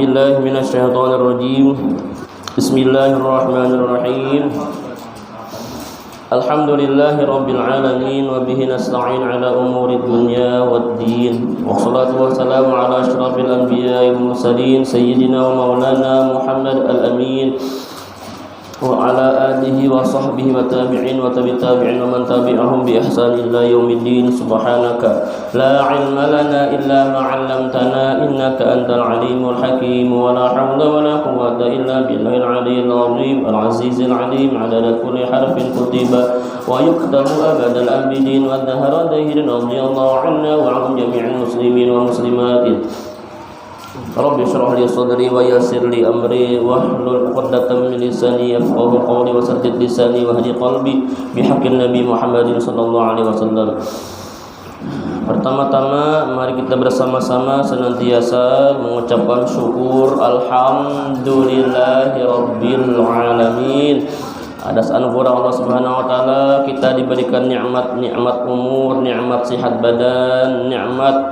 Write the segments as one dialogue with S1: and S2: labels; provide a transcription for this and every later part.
S1: بالله من الشيطان الرجيم. بسم الله الرحمن الرحيم. الحمد لله رب العالمين وبه نستعين على أمور الدنيا والدين والصلاة والسلام على أشرف الأنبياء والمرسلين سيدنا ومولانا محمد الأمين وعلى آله وصحبه والتابعين وتابعين ومن تبعهم بإحسان إلى يوم الدين. سبحانك لا علم لنا إلا ما علمتنا إنك أنت العليم الحكيم ولا حول ولا قوة إلا بالله العلي العظيم العزيز العليم عدد كل حرف كتب ويكتب أبد الآبدين والدهر دهر رضي الله عنا وعن جميع المسلمين والمسلمات. Rabbi shrah li sadri wa yassir li amri wahlul 'uqdatam min lisani yafqahu qawli wa saddid lisani wa hadi qalbi bihaqqin nabi Muhammadin sallallahu alaihi wasallam. Pertama-tama mari kita bersama-sama senantiasa mengucapkan syukur alhamdulillahi rabbil alamin atas anugerah Allah Subhanahu wa taala kita diberikan nikmat umur, nikmat sehat badan, nikmat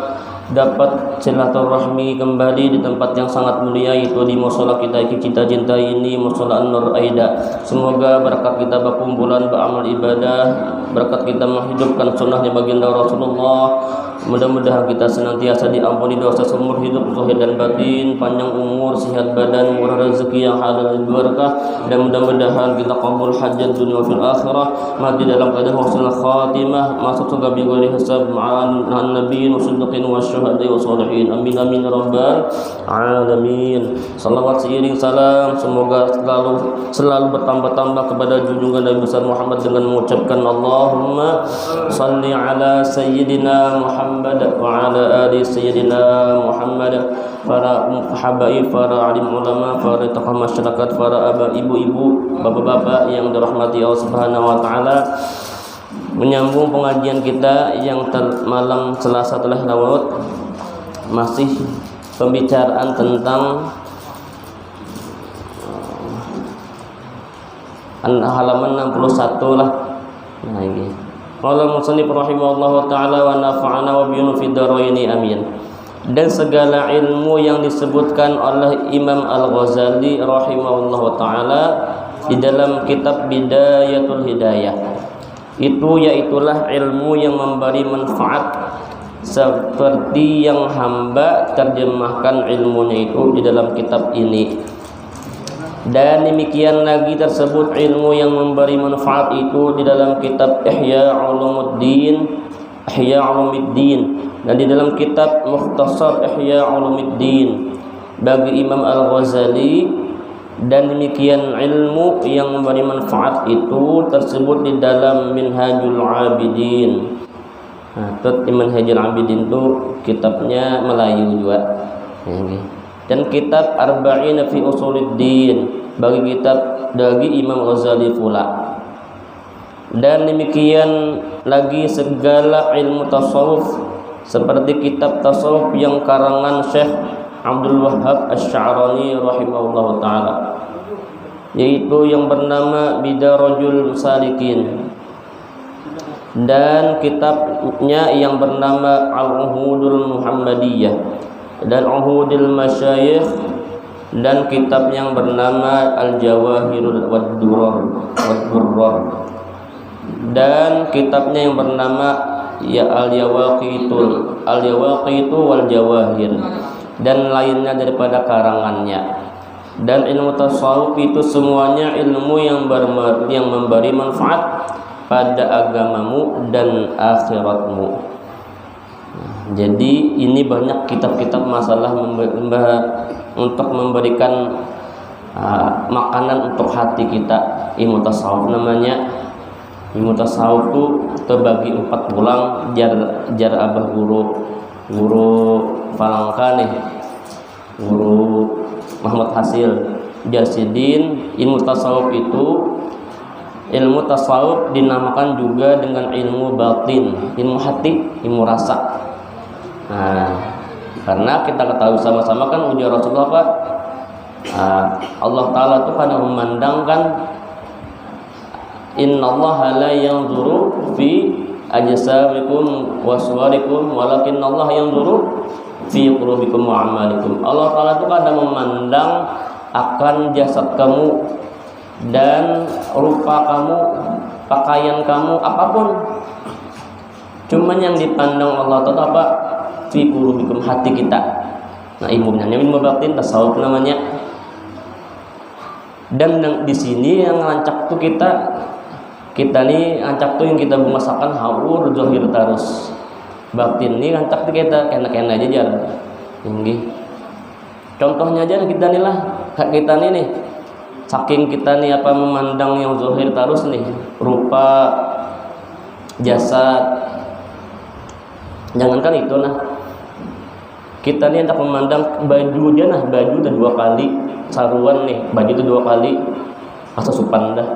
S1: dapat silaturahmi kembali di tempat yang sangat mulia, itu di mushola kita cintai ini, mushola An-Nur Aida. Semoga berkat kita berkumpulan beramal ibadah, berkat kita menghidupkan sunnahnya baginda Rasulullah. Mudah-mudahan kita senantiasa diampuni dosa seumur hidup, zahir dan batin, panjang umur, sehat badan, murah rezeki yang halal dan berkah, dan mudah-mudahan kita qabul hajat dunia fil akhirah, mati dalam keadaan husnul khatimah, masuk surga bi ghairi hisab ma'an nabiyyin wa siddiqin wa syuhada'i wa sholihin. Amin amin rabbal alamin. Salawat seiring salam semoga selalu bertambah-tambah kepada junjungan Nabi besar Muhammad dengan mengucapkan Allahumma salli ala sayyidina Muhammad wa ala ali sayyidina Muhammad. Para habaib, para alim ulama, para tokoh masyarakat, para abah, ibu-ibu, bapak-bapak yang dirahmati Allah Subhanahu wa taala. Menyambung pengajian kita yang malam Selasa telah lewat, masih pembicaraan tentang halaman 61 lah. Nah ini. Qala musannif rahimahullahu taala wa nafa'ana wa biyunu fid dharaini amin. Dan segala ilmu yang disebutkan oleh Imam Al-Ghazali rahimahullahu taala di dalam kitab Bidayatul Hidayah, yaitulah ilmu yang memberi manfaat seperti yang hamba terjemahkan ilmunya itu di dalam kitab ini. Dan demikian lagi tersebut ilmu yang memberi manfaat itu di dalam kitab Ihya Ulumuddin, dan di dalam kitab Mukhtasar Ihya Ulumuddin bagi Imam Al-Ghazali. Dan demikian ilmu yang memberi manfaat itu tersebut di dalam Minhajul Abidin. Nah, Minhajul Abidin itu kitabnya Melayu juga. Dan kitab Arba'in fi Usuluddin bagi Imam Ghazali pula. Dan demikian lagi segala ilmu tasawuf seperti kitab tasawuf yang karangan Syekh Abdul Wahhab Asy-Sya'rani rahimahullahu taala, yaitu yang bernama Bidarajul Salikin, dan kitabnya yang bernama Al-Uhudul Muhammadiyah dan Uhudul Masyayikh, dan kitab yang bernama Al-Jawahirul Wad-Durrar, dan kitabnya yang bernama Al-Yawaqitu wal Jawahir, dan lainnya daripada karangannya. Dan ilmu tasawuf itu semuanya ilmu yang memberi manfaat pada agamamu dan akhiratmu. Jadi ini banyak kitab-kitab masalah untuk memberikan makanan untuk hati kita. Ilmu tasawuf namanya. Ilmu tasawuf itu terbagi 4 tulang. Jar abah guru Falangka nih, guru Muhammad Hasil Jarsidin. Ilmu tasawuf dinamakan juga dengan ilmu batin, ilmu hati, ilmu rasa. Nah, karena kita ketahui sama-sama kan ujar Rasulullah Pak, Allah Ta'ala itu karena memandangkan innallaha la yanzuru fi ajsamikum wa suwarikum walakinnallaha yanzuru fi qulubikum wa a'malikum. Allah Ta'ala itu kadang memandang akan jasad kamu dan rupa kamu, pakaian kamu, apapun. Cuman yang dipandang Allah Ta'ala apa? Fi qulubikum, hati kita. Nah, ilmunya ilmu batin, tasawuf namanya. Dan di sini yang ngancak tuh kita nih ngancak tuh yang kita masakan haur zahir terus. Batin nih ngancak tuh kita kena-kena aja jar. Tinggi. Contohnya aja kita nih lah, kita nih saking kita nih apa memandang yang zahir terus nih, rupa, jasad. Jangankan itu nah, kita nih hendak memandang baju aja nah, baju udah 2 kali saruan nih, baju itu 2 kali, masa supan dah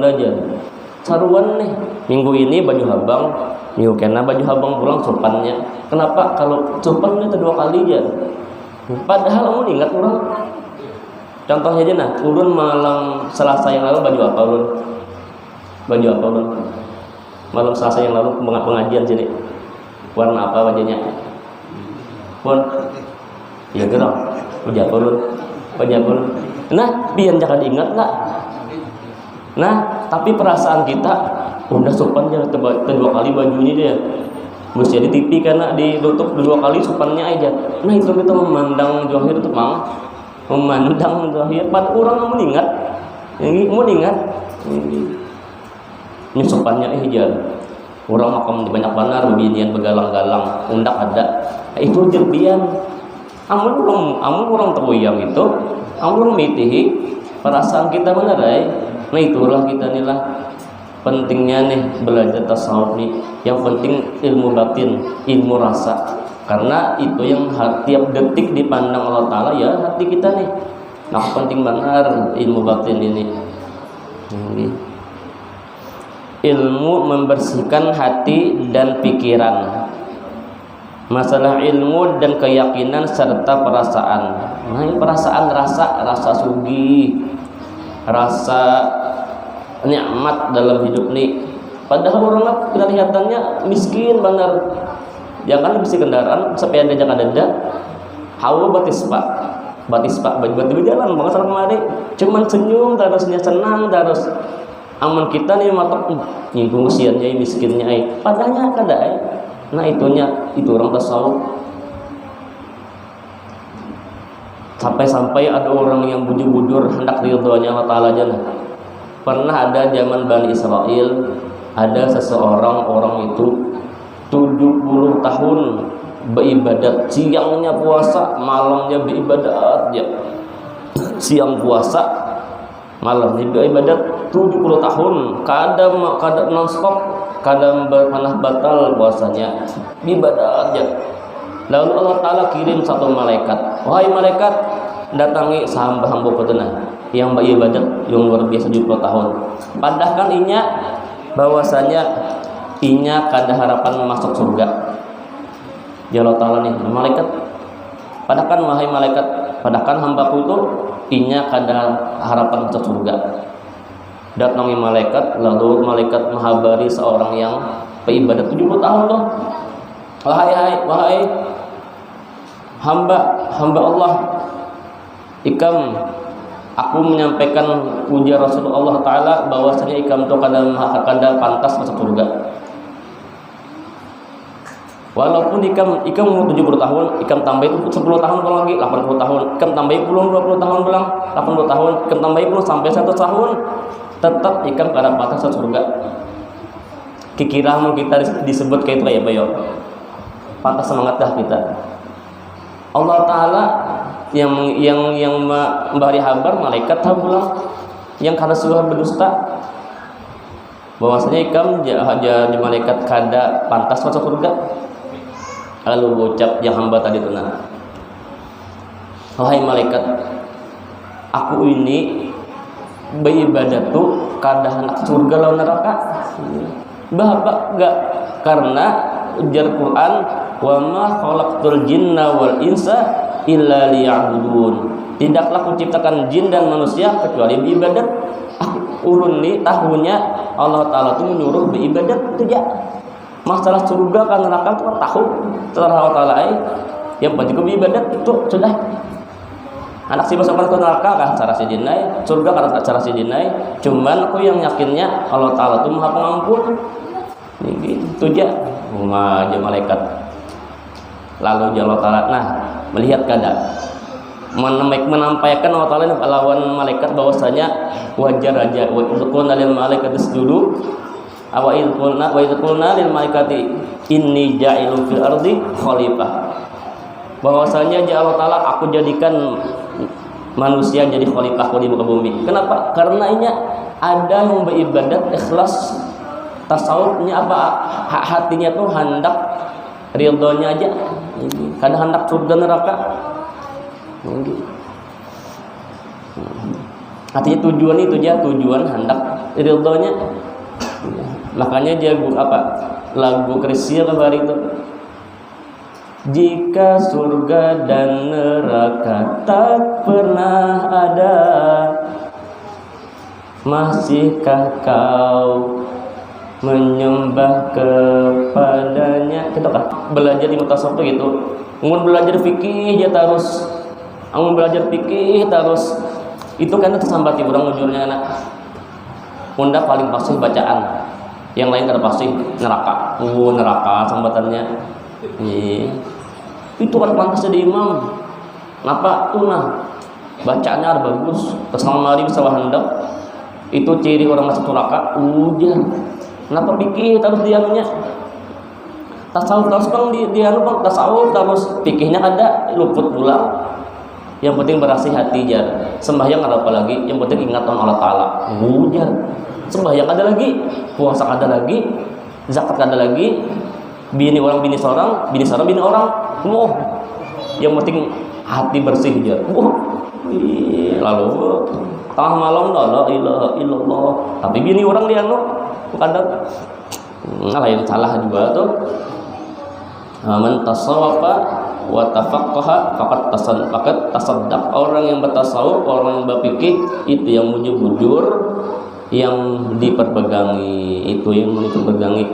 S1: aja saruan nih, minggu ini baju habang, minggu kena baju habang pulang supannya. Kenapa? Kalau supannya itu 2 kali aja, padahal kamu ingat orang. Contohnya aja nah, ulun malam Selasa yang lalu baju apa ulun? Malam Selasa yang lalu pengajian sini. Warna apa wajahnya? Pun ya gitu. Wajah pun. Nah, biar jangan ingat lah. Nah, tapi perasaan kita udah sopan aja kedua kali bajunya dia. Mesti di TV karena ditutup 2 kali sopannya aja. Nah, itu kita memandang zahir itu memandang zahir. Pada orang mau ingat. Ini sopannya aja. Orang makam di banyak banar binian begalang-galang undak ada itu jerbian amun orang teruyang itu amun mitihi perasaan kita benar nah itulah kita inilah pentingnya nih belajar tasawuf nih, yang penting ilmu batin, ilmu rasa, karena itu yang tiap detik dipandang Allah Ta'ala ya hati kita nih. Nah penting benar ilmu batin ini. Ilmu membersihkan hati dan pikiran. Masalah ilmu dan keyakinan serta perasaan. Nah, perasaan rasa sugi, rasa nikmat dalam hidup nih. Padahal orang kelihatannya miskin benar. Ya kan bisa kendaraan sepeda jangan ada. Hawa batis pak baju jalan banget sama kemari. Cuman senyum terusnya senang terus. Aman kita nih matok nyinggung usianya miskinnya padahal kada nah itu orang tasawuf. Sampai ada orang yang bujur-bujur hendak ridhonya Allah Ta'ala aja. Pernah ada zaman Bani Israel, ada seseorang orang itu 70 tahun beribadat, siangnya puasa, malamnya beribadat ya. Siang puasa, malamnya beribadat 70 tahun, kadang non-stop, kadang berpanah batal puasanya, ibadat aja. Lalu Allah Ta'ala kirim satu malaikat, wahai malaikat, datangi hamba-hamba petenang yang beribadat yang luar biasa 70 tahun. Padahal inya bahwasanya inya kada harapan masuk surga. Ya Allah Ta'ala nih malaikat, padahal wahai malaikat, padahal hambaku itu inya kada harapan masuk surga. Datangi malaikat, lalu malaikat menghabari seorang yang beribadat 70 tahun loh. Wahai hamba Allah, ikam, aku menyampaikan ujar Rasulullah Ta'ala bahwasanya ikam itu kada pantas masuk surga. Walaupun ikam umur 70 tahun, ikam tambahin 10 tahun pulang lagi 80 tahun, ikam tambahin pulang 20 tahun pulang 80 tahun, ikam tambahin pulang sampai 100 tahun, tetap ikam kada pantas masuk surga. Kikiramu kita disebut kayak itu kayak apa ya? Pantas semangat dah kita. Allah Ta'ala yang memberi kabar malaikat pulang yang karena sudah berdusta bahwasanya ikam jadi malaikat kada pantas masuk surga. Lalu ucap yang hamba tadi itu wahai malaikat, aku ini beribadat tuh kada hendak surga lawan neraka. Bahapa enggak, karena ujar Quran, wa ma khalaqtul jinna wal insa illa liya'budun. Tidaklah kuciptakan jin dan manusia kecuali beribadat. Ulun nih tahunya Allah Ta'ala itu menyuruh beribadat itu ya. Masalah surga kan neraka itu tahu setelah Allah Ta'ala Yang penting ku ibadat itu sudah. Anak si masuk ke neraka kan cara si dinai, surga kan cara si dinai. Cuman aku yang yakinnya Allah Taala itu Maha Pengampun. Itu aja aja malaikat. Lalu Allah Taala melihat keadaan menampaikan Allah Taala lawan malaikat bahwasanya wajar aja wa qulna lil malaikati isjudu wa idh qulna lil malaikati inni ja'ilun fil ardi khalifah. Bahwasanya ya Allah Taala aku jadikan manusia jadi khalifahku di muka bumi. Kenapa? Karena ini ada yang beribadat ikhlas, tasawufnya apa? Hatinya tuh hendak ridhonya aja. Kadang hendak surga neraka. Artinya tujuan hendak ridhonya. Makanya dia lagu Krisya kabar itu. Jika surga dan neraka tak pernah ada, masihkah kau menyembah kepadanya? Kita kan belajar di mutasawuf gitu. Mun belajar fikih dia terus, mun belajar fikih terus itu kan tersambati urang ujurnya anak. Unda paling pasti bacaan, yang lain kada pasti neraka. Neraka sambatannya. Itu kan pantas jadi imam. Kenapa tuh bacaannya harus bagus, kesama mari bisa hendak. Itu ciri orang masuk neraka. Ujian. Kenapa pikir terus diamnya? Tasawuf terus bang dia lupa tasawuf terus pikirnya ada luput pula. Yang penting berasih hati jar. Sembahyang ada apa lagi? Yang penting ingat Allah Taala. Ujian. Sembahyang ada lagi, puasa ada lagi, zakat ada lagi. Bini orang, bini seorang, bini orang. Yang penting hati bersih aja. Lalu tengah malam la ilaha illallah. Tapi bini orang dia kadang lain salah juga tuh. Man tasawwafa wa tafaqqaha faqad tasaddaq. Orang yang bertasawuf, orang yang berfikih itu yang bujur, yang diperpegangi, itu yang diperpegangi.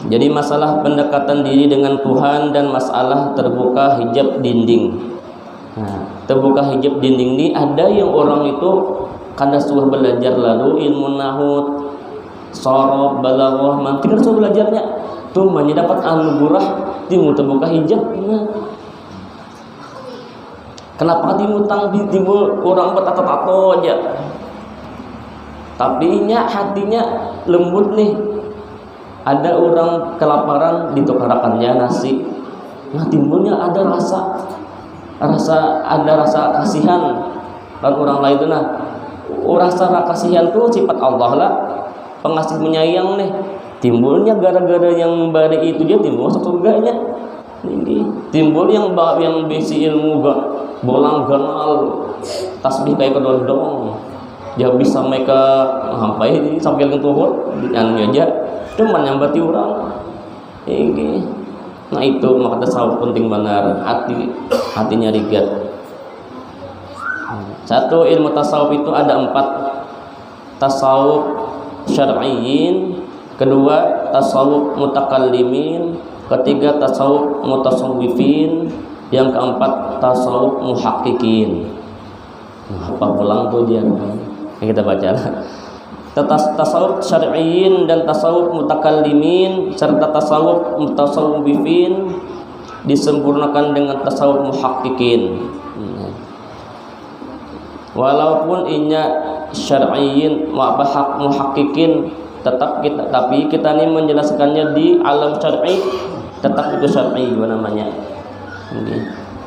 S1: Jadi masalah pendekatan diri dengan Tuhan dan masalah terbuka hijab dinding. Terbuka hijab dinding ini ada yang orang itu kada suruh belajar lalu ilmu nahwu, sorof, balaghah, mantik kan suruh belajarnya. Tuh dapat anugerah timbul terbuka hijab. Kenapa timbul orang bertato-tato aja? Tapi hatinya lembut nih. Ada orang kelaparan ditukarakannya nasi. Timbulnya ada rasa kasihan dan orang lain itu rasa kasihan tuh sifat Allah lah, pengasih penyayang nih. Timbulnya gara-gara yang bari itu dia timbul masuk surganya. Ini timbul yang besi ilmu bolang ganal tasbih kayak kedondong. Dia bisa mereka sampai sambil kentuhur anu aja cuman nyambati orang ini. Nah itu maka tasawuf penting benar, hatinya rigat. Satu, ilmu tasawuf itu ada 4. Tasawuf syar'iyyin, kedua tasawuf mutakallimin, ketiga tasawuf mutasawwifin, yang keempat tasawuf muhaqqiqin. Apa pulang tuh dia yang kita baca. Tasawuf syar'iyyin dan tasawuf mutakallimin serta tasawuf mutasawwifin disempurnakan dengan tasawuf muhaqqiqin. Walaupun inya syar'iyyin wa muhaqqiqin tapi kita ini menjelaskannya di alam syar'i tetap itu syar'i juga namanya.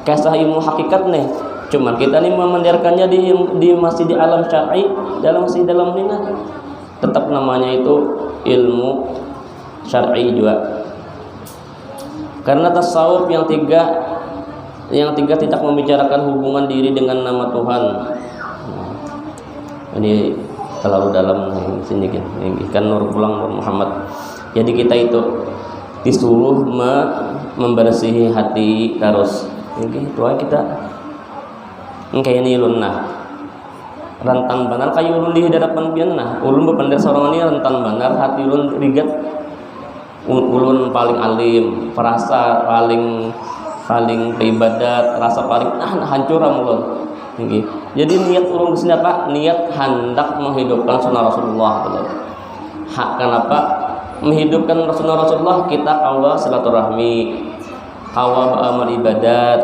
S1: Kisah ilmu hakikat nih. Cuman kita nih memendarkannya di masih di alam syar'i, masih dalam ini tetap namanya itu ilmu syar'i juga. Karena tasawuf yang tiga tidak membicarakan hubungan diri dengan nama Tuhan. Ini terlalu dalam sini kan Nur Pulang Nur Muhammad. Jadi kita itu disuruh membersihi hati terus. Doa kita kayak ini lunah. rentan benar kayu ulun di hadapan pianna ulun bepandai seorang ini rentan benar hati ulun rigat ulun paling alim perasa paling beribadat rasa paling hancur ulun tinggi. Jadi niat ulun kesini apa? Niat hendak menghidupkan sunnah Rasulullah hak kenapa menghidupkan sunnah Rasulullah kita kawa silaturahmi kawa beramal ibadat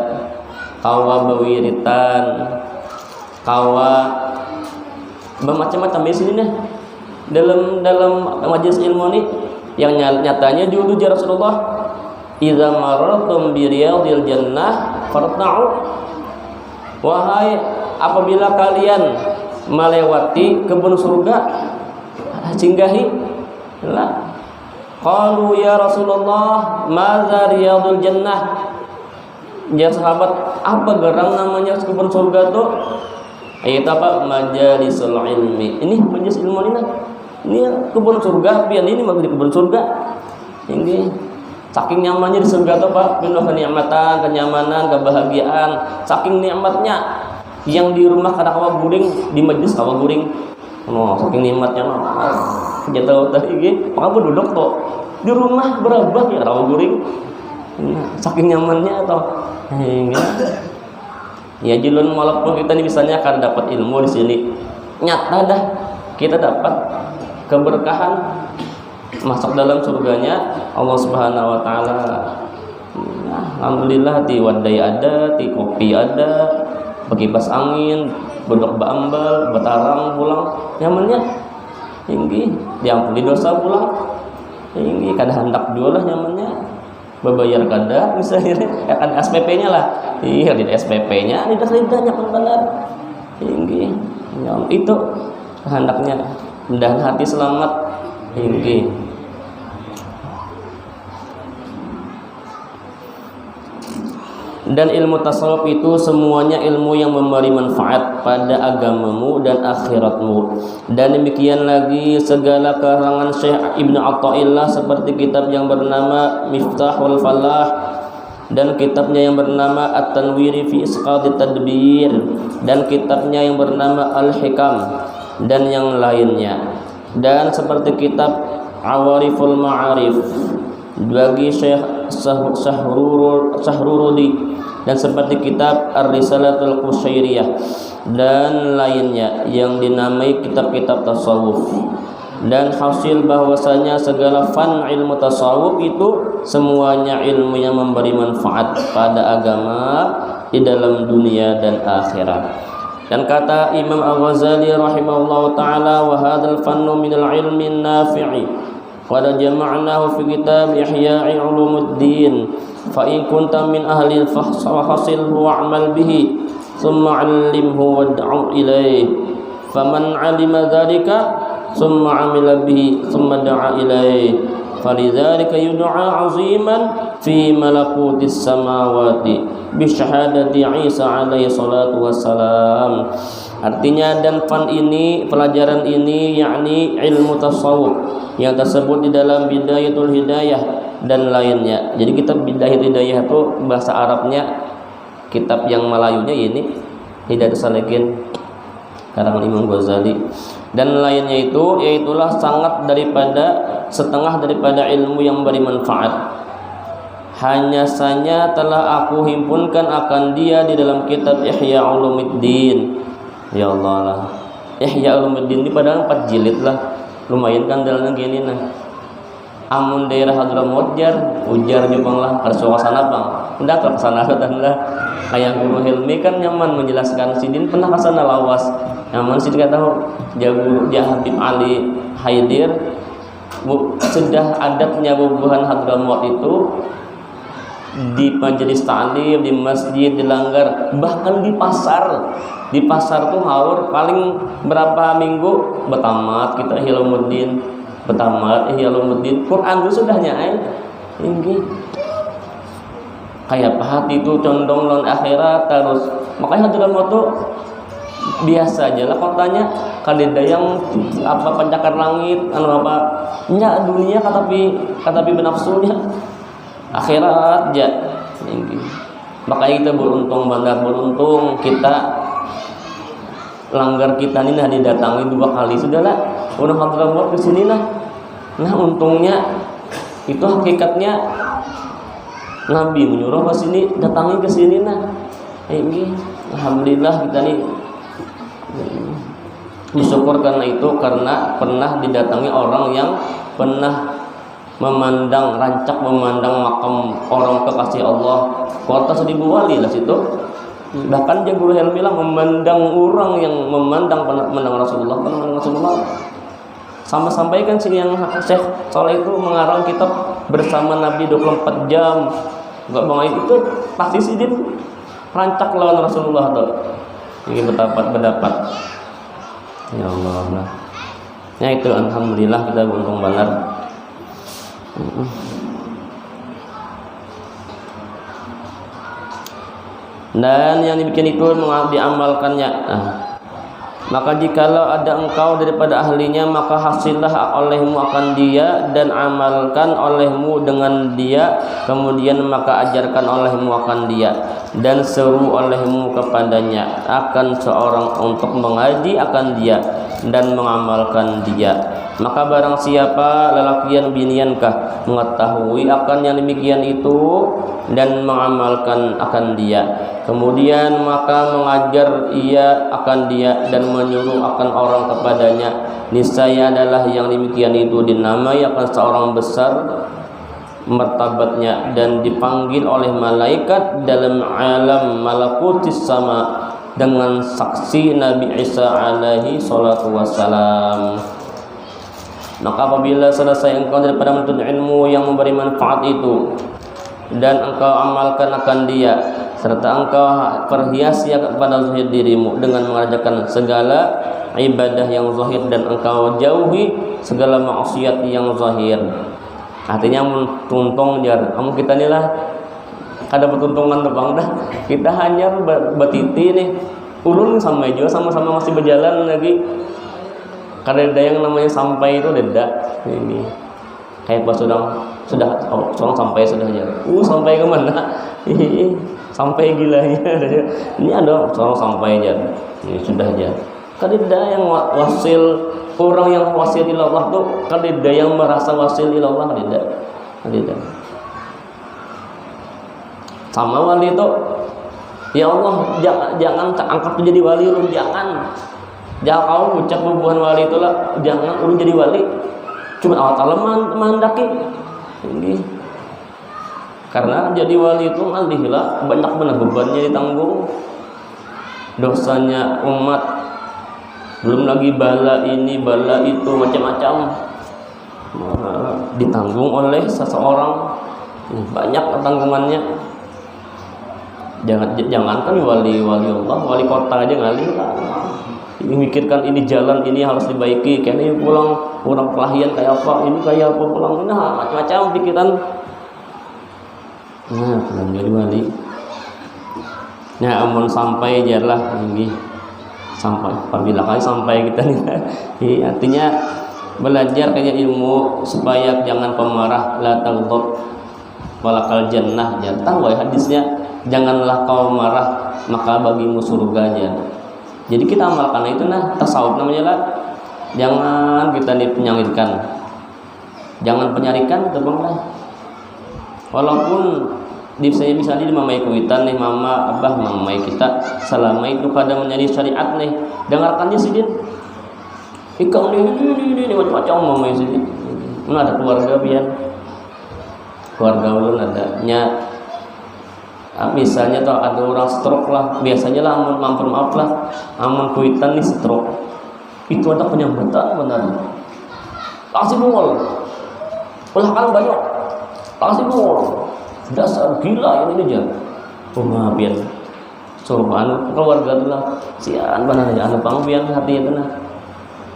S1: kawa berwiritan kawa bermacam-macam di sini nih dalam majelis ilmu ini yang nyatanya dulu ya Rasulullah idza marartum bi riyadil jannah farta'u wahai apabila kalian melewati kebun surga singgahi lah qalu ya Rasulullah madza riyadul jannah ya sahabat apa gerang namanya kebun surga tuh itu apa majalisul ilmi ini majelis ilmu ini kebun surga pian ini mau di kebun surga ini saking nyamannya di surga tuh Pak penuh kenikmatan kenyamanan kebahagiaan saking nikmatnya yang di rumah kada kawa guring di majelis kawa guring saking nikmatnya jatuh tadi kamu duduk tuh di rumah berabah ya kawa guring saking nyamannya atau ya jilun walaupun kita ini misalnya akan dapat ilmu di sini nyata dah kita dapat keberkahan masuk dalam surganya Allah Subhanahu wa taala. Alhamdulillah di wadai ada, di kopi ada, berkipas angin, bedok bambal, betarang pulang nyamannya tinggi, diampuni dosa pulang tinggi kada hendak jual lah nyamannya berbayar kada misalnya kan SPP-nya lah iya di SPP-nya lidah-lidahnya benar tinggi itu kehendaknya dan hati selamat tinggi dan ilmu tasawuf itu semuanya ilmu yang memberi manfaat pada agamamu dan akhiratmu. Dan demikian lagi segala karangan Syekh Ibnu Athaillah seperti kitab yang bernama Miftahul Falah dan kitabnya yang bernama At-Tanwiri fi Isqatit Tadbir dan kitabnya yang bernama Al-Hikam dan yang lainnya. Dan seperti kitab Awariful Ma'arif bagi Syekh Sahrurudi dan seperti kitab Ar-Risalatul Qusyairiyah dan lainnya yang dinamai kitab-kitab tasawuf. Dan hasil bahwasanya segala fan ilmu tasawuf itu semuanya ilmu yang memberi manfaat pada agama di dalam dunia dan akhirat. Dan kata Imam Al-Ghazali rahimahullahu taala wa hadzal fannu minal ilmi nafi'i qad jama'nahu fi kitab Ihya'i Ulumuddin fa in kunta min ahli al-fahasil wa'mal bihi thumma 'allimhu wad'u ilayhi faman 'alima dhalika thumma 'amila bihi thumma da'a ilayhi falidzalika yud'a 'aziman fi malakutis samawati bi syahadati Isa alaihi salatu wassalam. Artinya dan fan ini pelajaran ini yakni ilmu tasawuf yang tersebut di dalam Bidayatul Hidayah dan lainnya. Jadi kitab Bidayatul Hidayah itu bahasa Arabnya, kitab yang Melayunya ini Hidayatus Salikin karangan Imam Ghazali dan lainnya itu yaitulah sangat daripada setengah daripada ilmu yang memberi manfaat. Hanya saja telah aku himpunkan akan dia di dalam kitab Ihya Ulumuddin. Ya Allah lah. Ihya Ulumuddin ini padahal 4 jilid lah. Lumayan kan dalamnya gini nah. Amun daerah Hadramaut ujar jubang lah pada suasana bang. Udah ke sana lah. Kayak Guru Hilmi kan nyaman menjelaskan sidin pernah ke sana lawas. Nyaman sidin kata Guru Habib Ali Haidir sudah adatnya bubuhan Hadramaut itu di majelis ta'lim, di masjid, di langgar, bahkan di pasar. Di pasar tuh haur paling berapa minggu betamat kita Ihya Ulumuddin, betamat Ihya Ulumuddin. Quran itu sudah nyai. Tinggi. Kayak hati itu condong lawan akhirat terus. Makanya Hadramaut tuh biasa aja lah kotanya kadeda yang apa pencakar langit anu apa nya dunia katapi benafsunya akhirat aja tinggi. Makanya kita beruntung kita langgar kita ini nah didatangi 2 kali sudahlah. Orang Hadramaut ke sini lah. Nah, untungnya itu hakikatnya Nabi menyuruh ke sini, datangi ke sini nah. Ini alhamdulillah kita nih bersyukur karena itu, karena pernah didatangi orang yang pernah rancak memandang makam orang kekasih Allah, kota 1000 wali lah situ. Bahkan dia guru yang bilang memandang orang yang memandang Rasulullah, sampai kan sini yang Syekh Soleh itu mengarang kitab bersama Nabi 24 jam. Enggak bang itu pasti sidin rancak lawan Rasulullah tuh. Ini berdapat. Ya Allah. Nah. Ya itu alhamdulillah kita beruntung benar. Dan yang dibikin itu diamalkannya. Maka jikalau ada engkau daripada ahlinya, maka hasillah olehmu akan dia dan amalkan olehmu dengan dia, kemudian maka ajarkan olehmu akan dia dan seru olehmu kepadanya akan seorang untuk mengaji akan dia dan mengamalkan dia. Maka barang siapa lelakian biniankah mengetahui akan yang demikian itu dan mengamalkan akan dia, kemudian maka mengajar ia akan dia dan menyuruh akan orang kepadanya, niscaya adalah yang demikian itu dinamai akan seorang besar martabatnya dan dipanggil oleh malaikat dalam alam malakutis sama dengan saksi Nabi Isa alaihi salatu wassalam. Maka apabila selesai engkau daripada menuntut ilmu yang memberi manfaat itu dan engkau amalkan akan dia, serta engkau perhiasi kepada zahir dirimu dengan mengerjakan segala ibadah yang zahir dan engkau jauhi segala maksiat yang zahir. Artinya tuntung jar, kamu kita inilah ada pertuntungan tuh bang dah. Kita hanya batiti nih, ulun sampai juga sama-sama masih berjalan lagi. Karena ada yang namanya sampai itu deda ini kayak pas sudah sampai sudah aja. Sampai kemana? Sampai gilanya ini ada seorang sampai aja. Ini sudah aja. Kadida yang wasil, orang yang wasil ilallah tuh kadida yang merasa wasil ilallah kadida. Sama wali itu, ya Allah jangan angkat menjadi wali lu, jangan kau ucap bubuhan wali itulah, jangan lu jadi wali. Cuma Allah Ta'ala menghendaki ini. Karena jadi wali itu alihlah banyak benar bebannya ditanggung, dosanya umat, belum lagi bala ini bala itu macam-macam ditanggung oleh seseorang, banyak tanggungannya. Jangankan wali Allah, wali kota aja ngalih lah. Mikirkan ini jalan ini harus dibaiki, kayaknya pulang orang kelahian kayak apa, ini kayak apa pulang, nah macam-macam pikiran. Nah, belum jadi wali. Nah, amun sampai jarlah ini sampai apabila kali sampai kita nih. Artinya belajar kayak ilmu supaya jangan pemarah, la taghdab walakal jannah. Jangan tahu ya hadisnya, janganlah kau marah maka bagimu surganya. Jadi kita amalkan itu nah tasawuf namanya lah. Jangan kita dipenyangitkan, jangan penyarikan terbang lah. Walaupun bisa di mamai kuitan nih mama abah mamai kita selama itu pada menjadi syariat nih, dengarkan dia sidin. Ikang ini macam-macam mamai sidin. Mana ada keluarga biar keluarga ulun adanya. Misalnya tuh ada orang stroke lah, biasanya lah amun maaf lah, amun kuitan nih stroke itu ada penyambatan benar. Kasih bungol, ulah kan banyak, kasih bungol, dasar gila ini aja. Maafin, coba keluarga tuh lah, sian benar ya, anu pangbian hati itu nah.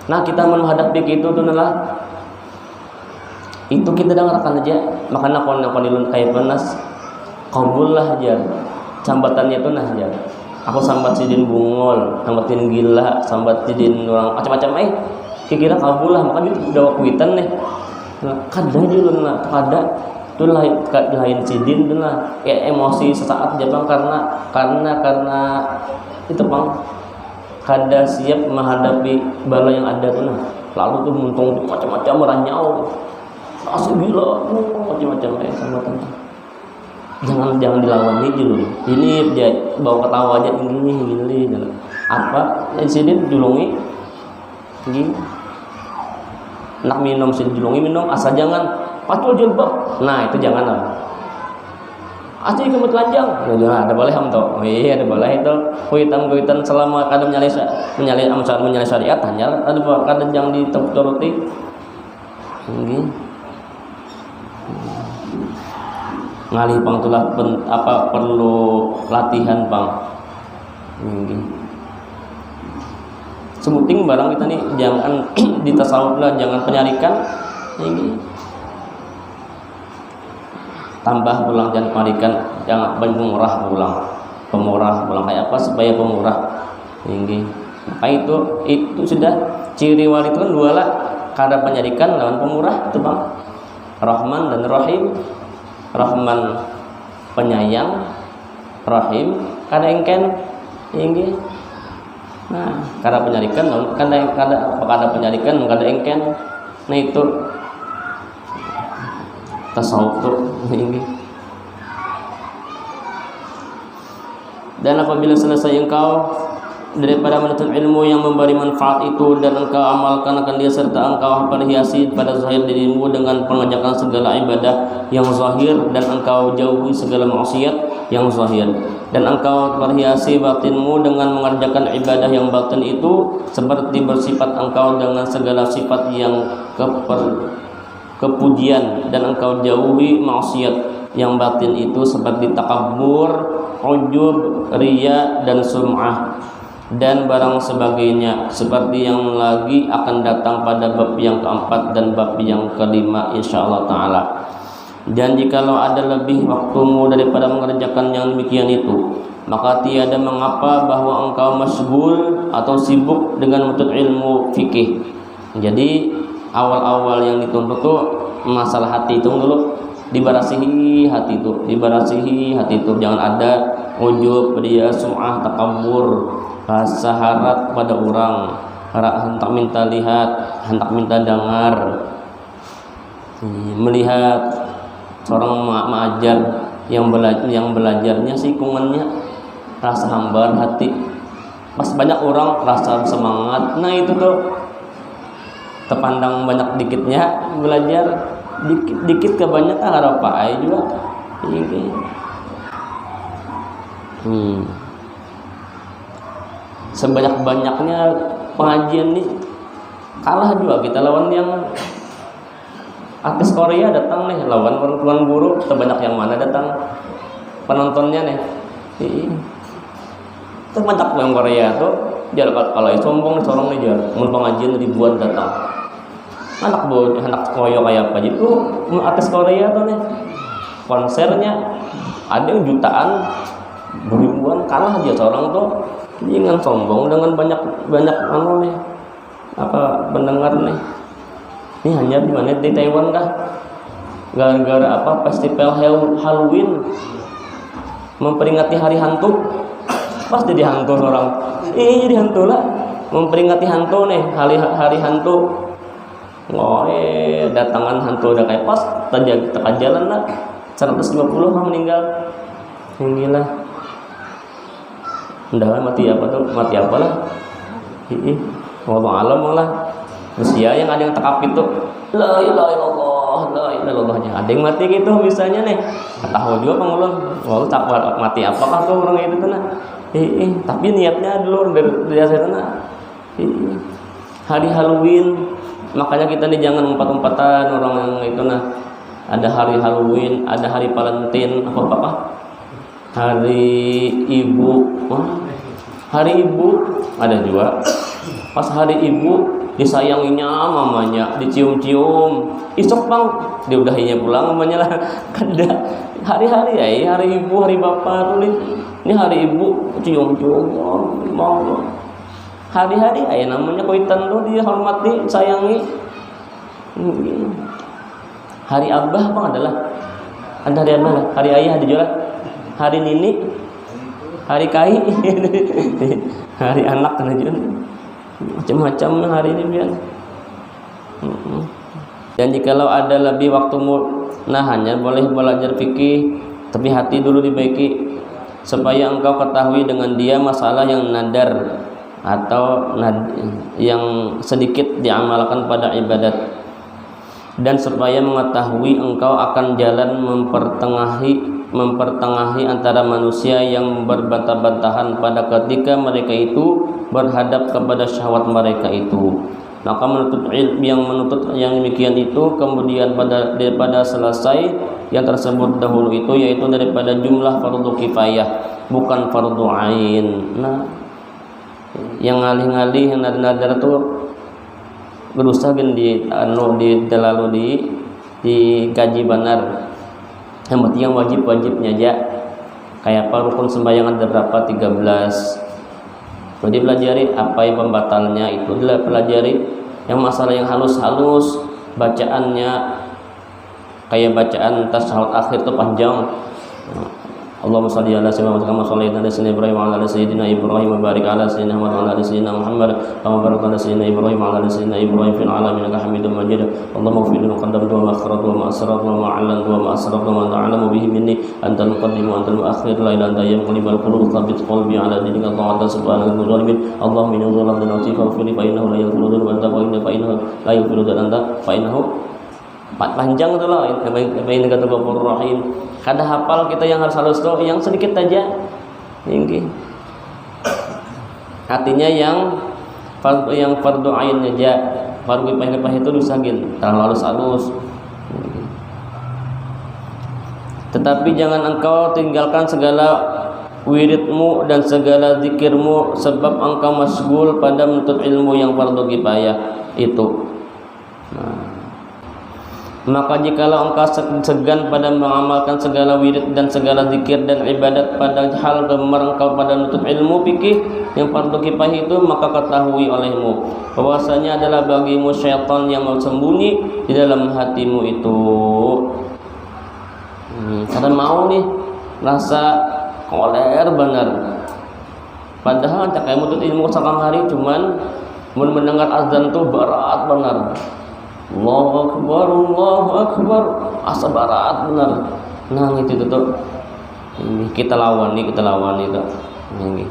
S1: Nah kita menghadapi itu tuh lah, itu kita dengarkan aja, makanya kalau dilun kayak panas. Kabul lah aja, sambatannya itu nah aja. Aku sambat sidin bungol, sambatin gila, sambat sidin orang macam-macam kira kabul lah, maka dia udah kuitan nih. Kada juga lah, kada itu lain sidin tuh lah, kayak emosi sesaat aja bang karena itu bang kada siap menghadapi bala yang ada tuh nah. Lalu tuh muntung macam-macam meranyau. Asal gila, macam-macam sama teman. Jangan dilawan nih dulu. Ini dia bawa ketawa aja ini. Apa? Di sini julungi. Gini. Nak minum sini julungi minum, asal jangan pacul jilbab. Nah, itu jangan lah. Asli kemut lanjang. Nah, ada boleh ham toh. Oh, iya, ada boleh itu. Kuitan selama kadang menyalai syariat hanya ada kadang yang dituruti. Gini. Ngalih pang tulah perlu latihan pang ini sebuting barang kita nih jangan di tasawuf lah, jangan penyarikan ini tambah pulang, jangan penyarikan, jangan pemurah pulang kayak apa supaya pemurah ini. Maka itu sudah ciri wali itu kan dua lah, kada penyarikan lawan pemurah itu bang. Rahman dan Rahim. Rahman penyayang, Rahim kada engken inggi. Nah, kada penyarikan kada penyarikan kada engken. Nah itu tasawuf tuh inggi. Dan apabila selesai engkau daripada menuntut ilmu yang memberi manfaat itu dan engkau amalkan akan dia serta engkau perhiasi pada zahir dirimu dengan pengerjakan segala ibadah yang zahir dan engkau jauhi segala maksiat yang zahir dan engkau perhiasi batinmu dengan mengerjakan ibadah yang batin itu seperti bersifat engkau dengan segala sifat yang kepujian dan engkau jauhi maksiat yang batin itu seperti takabur, ujub, riya dan sum'ah dan barang sebagainya seperti yang lagi akan datang pada bab yang keempat dan bab yang kelima insyaallah taala. Dan jikalau ada lebih waktumu daripada mengerjakan yang demikian itu, maka tiada mengapa bahwa engkau masyghul atau sibuk dengan menuntut ilmu fikih. Jadi awal-awal yang dituntut tuh masalah hati itu dulu, dibarasihi hati itu, jangan ada ujub, riya, sum'ah, takabur, rasa harap pada orang, hendak minta lihat, hendak minta dengar, melihat seorang mengajar yang belajarnya sikungannya rasa hambar hati. Pas banyak orang rasa semangat, nah itu tuh terpandang banyak dikitnya belajar, dikit kebanyakan harap ai juga ini. Sebanyak-banyaknya pengajian nih kalah juga kita lawan yang artis Korea datang nih, lawan tuan guru terbanyak yang mana datang penontonnya nih. Terbanyak yang Korea tuh dia kalau sombong nih seorang nih dia mau pengajian ribuan datang. Anak koyo kayak apa gitu artis Korea tuh nih konsernya ada yang jutaan beribuan, kalah aja seorang tuh. Jangan sombong dengan banyak anu nih apa pendengar nih. Ini hanya di mana di Taiwan kah? Gara-gara apa festival Halloween memperingati hari hantu. Pas jadi hantu orang. Jadi hantu lah. Memperingati hantu nih, hari hantu. Datangan hantu udah kayak pas teka jalan lah. 150 orang meninggal. Yang gila. Udah mati apa lah. Wallahu alam lah. Usia yang ada yang tekap itu la ilaha illallah aja. Ada yang mati gitu misalnya nih. Tahu juga pengulun. Wah, tak mati apakah tuh orang itu tuh nah. Tapi niatnya dulu dari sana. Hari Halloween, makanya kita nih jangan umpat-umpatan orang yang itu nah. Ada hari Halloween, ada hari Valentine, apa? Hari Ibu. Hari Ibu ada juga. Pas hari Ibu disayanginya mamanya, dicium-cium. Isok bang, diudahinya pulang mamanya lah. Kada hari-hari ya, hari Ibu, hari Bapak tulis. Ini hari Ibu, cium-cium, mau. Hari-hari ya namanya kuitan tuh dihormati, sayangi. Hari Abah bang adalah ada hari Abah lah, hari Ayah ada juga, hari Nini, hari kai, hari anak aja, macam-macam hari ini pian. Dan jikalau ada lebih waktumu, nah hanya boleh belajar fikih, tapi hati dulu dibaiki supaya engkau ketahui dengan dia masalah yang nadar atau yang sedikit diamalkan pada ibadat, dan supaya mengetahui engkau akan jalan mempertengahi antara manusia yang berbantah-bantahan pada ketika mereka itu berhadap kepada syahwat mereka itu. Maka menuntut yang demikian itu kemudian daripada selesai yang tersebut dahulu itu, yaitu daripada jumlah fardu kifayah bukan fardu ain. Nah, yang ngalih-ngalih yang nadar-nadar itu berusaha di gaji benar. Yang penting yang wajib-wajibnya aja. Kayak apa rukun sembahyang ada berapa? 13. Jadi pelajari apa yang pembatalnya itu, pelajari yang masalah yang halus-halus, bacaannya kayak bacaan tasyahud akhir itu panjang. Allahumma shalli ala sayyidina Muhammad kama shallaita ala sayyidina Ibrahim wa ala sayyidina Ibrahim wa barik ala sayyidina Muhammad wa ala sayyidina Muhammad kama barakta ala sayyidina Ibrahim wa ala sayyidina Ibrahim fil alamin innaka Hamidum Majid. Allahumma ighfir li ma qaddamtu wa ma akhartu wa ma asrartu wa ma a'lantu wa ma asraftu wa ma ta'lamu bihi minni antal muqaddim wa antal muakhir la ilaha illa anta ya muqallibal qulub tsabbit qalbi ala dinika ta'ala subhanaka wa ta'ala. Allahumma inni a'udzu bika faghfir li fa innahu la yaghfiru dhunuba illa anta wa inna fa innahu la yaghfiru dhunuba anta fa innahu panjang itu loh. Apa ini kata Ghafurur Rahim. Kada hafal kita yang harus halus tuh yang sedikit aja. Ini. Artinya yang fardu ain aja. Fardu kifayah itu dusagin, terlalu halus. Tetapi jangan engkau tinggalkan segala wiridmu dan segala zikirmu sebab engkau masgul pada menuntut ilmu yang fardu kifayah itu. Maka jikalau engkau segan pada mengamalkan segala wirid dan segala zikir dan ibadat padahal gemar engkau pada menuntut ilmu fikih yang fardu kifayah itu, maka ketahui olehmu bahwasanya adalah bagimu syaitan yang bersembunyi di dalam hatimu itu. Karena mau nih rasa koler benar, padahal cak menuntut ilmu sakam hari cuman mendengar azan tuh berat benar. Allahu Akbar, asa barat benar. Nah itu tuh kita lawan itu. Ini.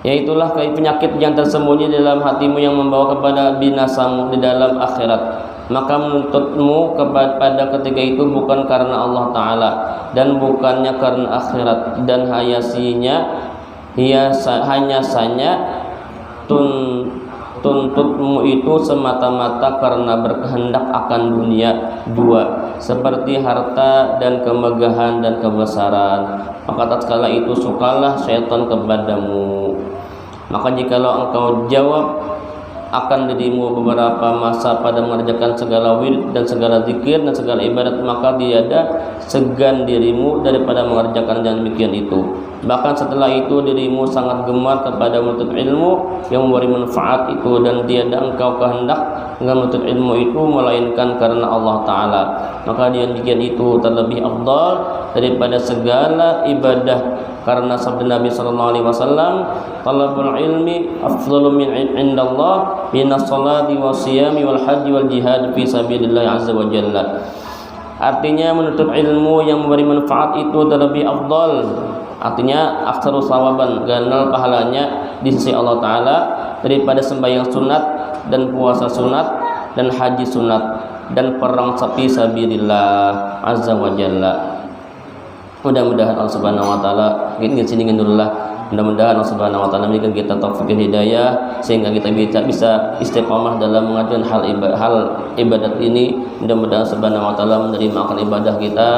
S1: Yaitulah penyakit yang tersembunyi dalam hatimu yang membawa kepada binasamu di dalam akhirat. Maka menuntutmu kepada ketika itu bukan karena Allah Ta'ala dan bukannya karena akhirat, dan hanya saja tuntutmu itu semata-mata karena berkehendak akan dunia dua, seperti harta dan kemegahan dan kebesaran. Maka tatkala itu sukalah syaitan kepadamu. Maka jikalau engkau jawab akan dirimu beberapa masa pada mengerjakan segala wirid dan segala zikir dan segala ibadat, maka tiada segan dirimu daripada mengerjakan yang demikian itu. Bahkan setelah itu dirimu sangat gemar kepada menuntut ilmu yang memberi manfaat itu, dan tiada engkau kehendak menuntut ilmu itu melainkan karena Allah Ta'ala. Maka yang demikian itu terlebih afdal daripada segala ibadah, karena sabda Nabi sallallahu alaihi wasallam, talabul ilmi afdalu min indallah minas salati wasiyami wal haji wal jihad fi sabilillah azza wa jalla. Artinya menuntut ilmu yang memberi manfaat itu terlebih afdal, artinya aktsaru sawaban, ganal pahalanya di sisi Allah Ta'ala daripada sembahyang sunat dan puasa sunat dan haji sunat dan perang fi sabilillah azza wa jalla. Mudah-mudahan Allah Subhanahu wa taala sini dulu lah. Mudah-mudahan Allah Subhanahu wa taala memberikan kita taufik dan hidayah sehingga kita bisa istiqamah dalam mengajarkan hal ibadat ini. Mudah-mudahan Subhanahu wa taala menerima akan ibadah kita.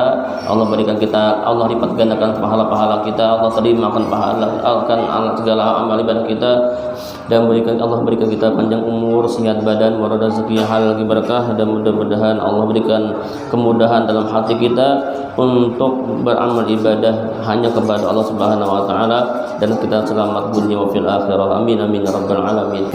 S1: Allah berikan kita, Allah lipat gandakan pahala-pahala kita. Allah terima akan pahala akan segala amal ibadah kita, dan Allah berikan kita panjang umur, sehat badan, waroda rezeki halal berkah, dan mudah-mudahan Allah berikan kemudahan dalam hati kita untuk beramal ibadah hanya kepada Allah Subhanahu wa taala, dan kita selamat dunia wa fil akhirah. Amin amin ya rabbal alamin.